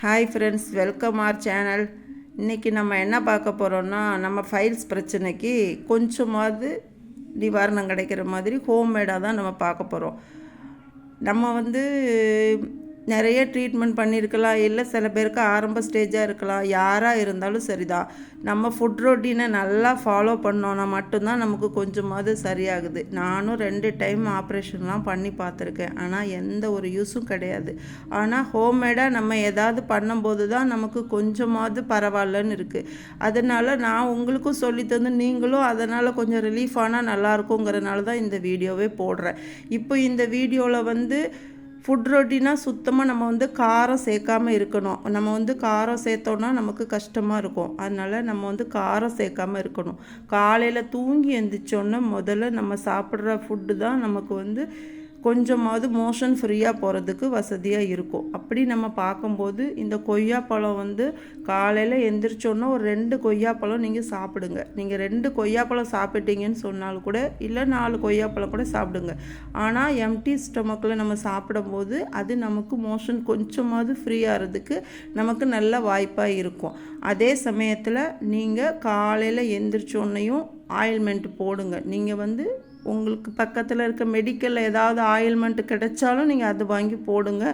Hi friends, welcome R channel. இன்றைக்கி நம்ம என்ன பார்க்க போகிறோன்னா, நம்ம ஃபைல்ஸ் பிரச்சனைக்கு கொஞ்சமாவது நிவாரணம் கிடைக்கிற மாதிரி ஹோம்மேடாக தான் நம்ம பார்க்க போகிறோம். நம்ம நிறைய ட்ரீட்மெண்ட் பண்ணியிருக்கலாம், இல்லை சில பேருக்கு ஆரம்ப ஸ்டேஜாக இருக்கலாம். யாராக இருந்தாலும் சரிதான், நம்ம ஃபுட் ரொட்டீனை நல்லா ஃபாலோ பண்ணோன்னா மட்டும்தான் நமக்கு கொஞ்சமாவது சரியாகுது. நானும் 2 டைம் ஆப்ரேஷன்லாம் பண்ணி பார்த்துருக்கேன், ஆனால் எந்த ஒரு யூஸும் கிடையாது. ஆனால் ஹோம்மேடாக நம்ம ஏதாவது பண்ணும்போது தான் நமக்கு கொஞ்சமாவது பரவாயில்லன்னு இருக்குது. அதனால் நான் உங்களுக்கும் சொல்லி தந்து நீங்களும் அதனால் கொஞ்சம் ரிலீஃப் ஆனால் நல்லாயிருக்குங்கிறனால தான் இந்த வீடியோவே போடுறேன். இப்போ இந்த வீடியோவில் ஃபுட் ரொட்டீனாக சுத்தமாக நம்ம காரம் சேர்க்காமல் இருக்கணும். நம்ம காரம் சேர்த்தோன்னா நமக்கு கஷ்டமாக இருக்கும். அதனால் நம்ம காரம் சேர்க்காமல் இருக்கணும். காலையில் தூங்கி எழுந்திரிச்சோன்னே முதல்ல நம்ம சாப்பிட்ற ஃபுட்டு தான் நமக்கு கொஞ்சமாவது மோஷன் ஃப்ரீயாக போகிறதுக்கு வசதியாக இருக்கும். அப்படி நம்ம பார்க்கும்போது இந்த கொய்யாப்பழம் காலையில் எந்திரிச்சோன்னா ஒரு 2 கொய்யாப்பழம் நீங்கள் சாப்பிடுங்க. நீங்கள் 2 கொய்யாப்பழம் சாப்பிட்டீங்கன்னு சொன்னாலும் கூட, இல்லை 4 கொய்யாப்பழம் கூட சாப்பிடுங்க. ஆனால் எம்டி ஸ்டொமக்கில் நம்ம சாப்பிடும்போது அது நமக்கு மோஷன் கொஞ்சமாவது ஃப்ரீ ஆகிறதுக்கு நமக்கு நல்ல வாய்ப்பாக இருக்கும். அதே சமயத்தில் நீங்கள் காலையில் எந்திரிச்சோன்னையும் ஆயில்மெண்ட் போடுங்க. நீங்கள் உங்களுக்கு பக்கத்தில் இருக்க மெடிக்கலில் ஏதாவது ஆயில்மெண்ட் கிடைச்சாலும் நீங்கள் அது வாங்கி போடுங்க.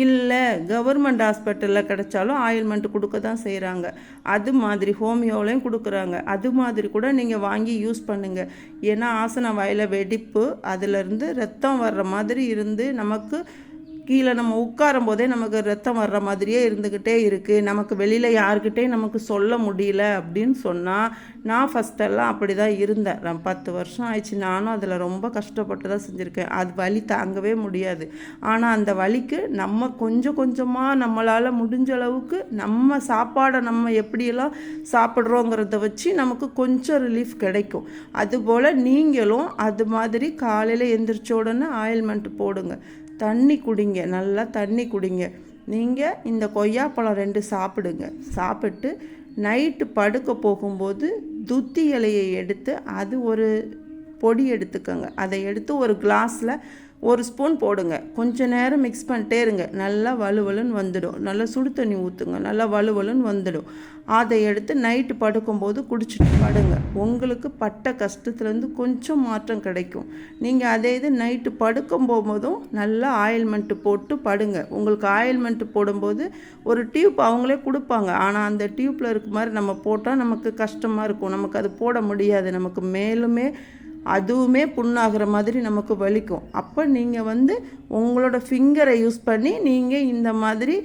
இல்லை கவர்மெண்ட் ஹாஸ்பிட்டலில் கிடைச்சாலும் ஆயில்மெண்ட் கொடுக்க தான் செய்கிறாங்க. அது மாதிரி ஹோமியோவிலையும் கொடுக்குறாங்க. அது மாதிரி கூட நீங்கள் வாங்கி யூஸ் பண்ணுங்கள். ஏன்னா ஆசன வாயில் வெடிப்பு, அதிலிருந்து ரத்தம் வர்ற மாதிரி இருந்து நமக்கு கீழே நம்ம உட்காரும் போதே நமக்கு ரத்தம் வர்ற மாதிரியே இருந்துக்கிட்டே இருக்குது. நமக்கு வெளியில் யாருக்கிட்டே நமக்கு சொல்ல முடியல அப்படின்னு சொன்னால், நான் ஃபஸ்ட்டெல்லாம் அப்படி தான் இருந்தேன். 10 வருஷம் ஆயிடுச்சு. நானும் அதில் ரொம்ப கஷ்டப்பட்டு தான் செஞ்சுருக்கேன். அது வலி தாங்கவே முடியாது. ஆனால் அந்த வலிக்கு நம்ம கொஞ்சம் கொஞ்சமாக நம்மளால் முடிஞ்ச அளவுக்கு நம்ம சாப்பாடை நம்ம எப்படியெல்லாம் சாப்பிட்றோங்கிறத வச்சு நமக்கு கொஞ்சம் ரிலீஃப் கிடைக்கும். அதுபோல் நீங்களும் அது மாதிரி காலையில் எந்திரிச்ச உடனே ஆயில்மெண்ட் போடுங்க. தண்ணி குடிங்க, நல்லா தண்ணி குடிங்க. நீங்கள் இந்த கொய்யாப்பழம் 2 சாப்பிடுங்க. சாப்பிட்டு நைட்டு படுக்க போகும்போது துத்தி இலையை எடுத்து அது ஒரு பொடி எடுத்துக்கோங்க. அதை எடுத்து ஒரு கிளாஸில் 1 ஸ்பூன் போடுங்க. கொஞ்சம் நேரம் மிக்ஸ் பண்ணிட்டே இருங்க. நல்லா வலுவலுன்னு வந்துடும். நல்லா சுடு தண்ணி ஊற்றுங்க. நல்லா வலுவலுன்னு வந்துடும். அதை எடுத்து நைட்டு படுக்கும்போது குடிச்சிட்டு படுங்க. உங்களுக்கு பட்ட கஷ்டத்துலேருந்து கொஞ்சம் மாற்றம் கிடைக்கும். நீங்கள் அதே இது நைட்டு படுக்கும் போகும்போதும் நல்லா ஆயில்மெண்ட்டு போட்டு படுங்க. உங்களுக்கு ஆயில்மெண்ட்டு போடும்போது ஒரு டியூப் அவங்களே கொடுப்பாங்க. ஆனால் அந்த டியூப்பில் இருக்க மாதிரி நம்ம போட்டால் நமக்கு கஷ்டமாக இருக்கும். நமக்கு அது போட முடியாது. நமக்கு மேலுமே அதுவுமே புண்ணாகிற மாதிரி நமக்கு வலிக்கும். அப்போ நீங்கள் உங்களோட ஃபிங்கரை யூஸ் பண்ணி நீங்கள் இந்த மாதிரி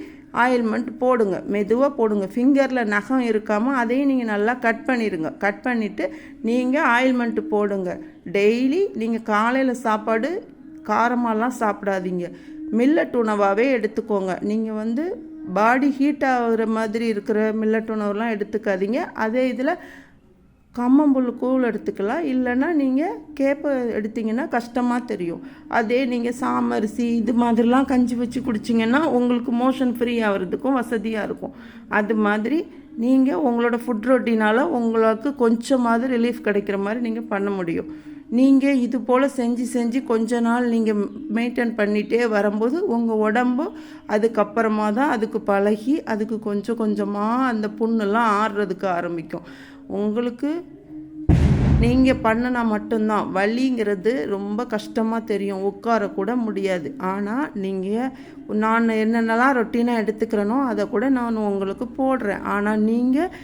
ஆயில்மெண்ட் போடுங்க. மெதுவாக போடுங்க. ஃபிங்கரில் நகம் இருக்காமல் அதையும் நீங்கள் நல்லா கட் பண்ணிடுங்க. கட் பண்ணிவிட்டு நீங்கள் ஆயில்மெண்ட்டு போடுங்க. டெய்லி நீங்கள் காலையில் சாப்பாடு காரமாலாம் சாப்பிடாதீங்க. மில்லட் உணவாகவே எடுத்துக்கோங்க. நீங்கள் பாடி ஹீட் ஆகிற மாதிரி இருக்கிற மில்லட் உணவுலாம் எடுத்துக்காதீங்க. அதே இதில் கம்மம்புல் கூழ் எடுத்துக்கலாம். இல்லைன்னா நீங்கள் கேப்பை எடுத்திங்கன்னா கஷ்டமாக தெரியும். அதே நீங்கள் சாமரிசி இது மாதிரிலாம் கஞ்சி வச்சு குடிச்சிங்கன்னா உங்களுக்கு மோஷன் ஃப்ரீ ஆகிறதுக்கும் வசதியாக இருக்கும். அது மாதிரி நீங்கள் உங்களோட ஃபுட் ரொட்டீனால் உங்களுக்கு கொஞ்சமாவது ரிலீஃப் கிடைக்கிற மாதிரி நீங்கள் பண்ண முடியும். நீங்கள் இது போல் செஞ்சு கொஞ்ச நாள் நீங்கள் மெயின்டைன் பண்ணிகிட்டே வரும்போது உங்கள் உடம்பு அதுக்கப்புறமா தான் அதுக்கு பழகி அதுக்கு கொஞ்சம் கொஞ்சமாக அந்த புண்ணெல்லாம் ஆறுறதுக்கு ஆரம்பிக்கும். உங்களுக்கு நீங்கள் பண்ணினா மட்டும்தான். வலிங்கிறது ரொம்ப கஷ்டமாக தெரியும், உட்காரக்கூட முடியாது. ஆனால் நான் என்னென்னலாம் ரொட்டீனாக எடுத்துக்கிறேனோ அதை கூட நான் உங்களுக்கு போடுறேன். ஆனால் நீங்கள்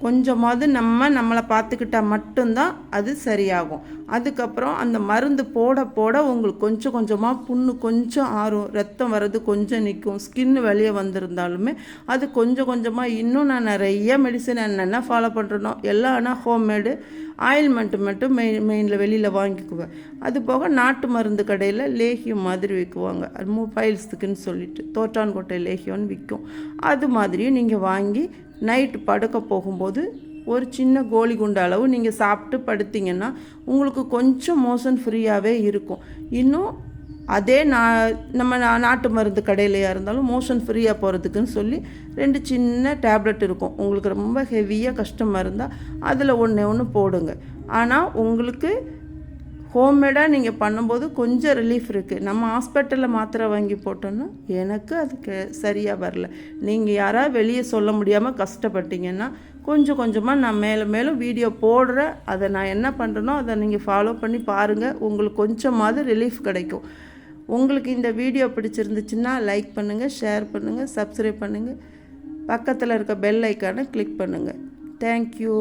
கொஞ்சமாவது நம்மளை பார்த்துக்கிட்டால் மட்டும்தான் அது சரியாகும். அதுக்கப்புறம் அந்த மருந்து போட உங்களுக்கு கொஞ்சம் கொஞ்சமாக புண்ணு கொஞ்சம் ஆறும், ரத்தம் வர்றது கொஞ்சம் நிற்கும். ஸ்கின்னு வெளியே வந்திருந்தாலுமே அது கொஞ்சம் கொஞ்சமாக இன்னும் நான் நிறைய மெடிசன் என்னென்ன ஃபாலோ பண்ணுறனோ எல்லாம். ஆனால் ஹோம்மேடு ஆயில்மெண்ட்டு மட்டும் மெயினில் வெளியில் வாங்கிக்குவேன். அது போக நாட்டு மருந்து கடையில் லேகியம் மாதிரி விற்குவாங்க. அது ஃபைல்ஸுக்குன்னு சொல்லிட்டு தோட்டான்கோட்டை லேகியம்னு விற்கும். அது மாதிரியும் நீங்கள் வாங்கி நைட்டு படுக்க போகும்போது ஒரு சின்ன கோலி குண்டு அளவு நீங்கள் சாப்பிட்டு படுத்திங்கன்னா உங்களுக்கு கொஞ்சம் மோஷன் ஃப்ரீயாகவே இருக்கும். இன்னும் அதே நம்ம நாட்டு மருந்து கடையிலையாக இருந்தாலும் மோஷன் ஃப்ரீயாக போகிறதுக்குன்னு சொல்லி 2 சின்ன டேப்லெட் இருக்கும். உங்களுக்கு ரொம்ப ஹெவியாக கஷ்டமாக இருந்தால் அதில் ஒன்று போடுங்க. ஆனால் உங்களுக்கு ஹோம்மேடாக நீங்கள் பண்ணும்போது கொஞ்சம் ரிலீஃப் இருக்குது. நம்ம ஹாஸ்பிட்டலில் மாத்திரை வாங்கி போட்டோன்னா எனக்கு அதுக்கு சரியாக வரல. நீங்கள் யாராவது வெளியே சொல்ல முடியாமல் கஷ்டப்பட்டீங்கன்னா கொஞ்சம் கொஞ்சமாக நான் மேலும் வீடியோ போடுறேன். அதை நான் என்ன பண்ணுறேனோ அதை நீங்கள் ஃபாலோ பண்ணி பாருங்கள். உங்களுக்கு கொஞ்சமாவது ரிலீஃப் கிடைக்கும். உங்களுக்கு இந்த வீடியோ பிடிச்சிருந்துச்சுன்னா லைக் பண்ணுங்கள், ஷேர் பண்ணுங்கள், சப்ஸ்கிரைப் பண்ணுங்கள். பக்கத்தில் இருக்க பெல் ஐக்கானை கிளிக் பண்ணுங்கள். தேங்க்யூ.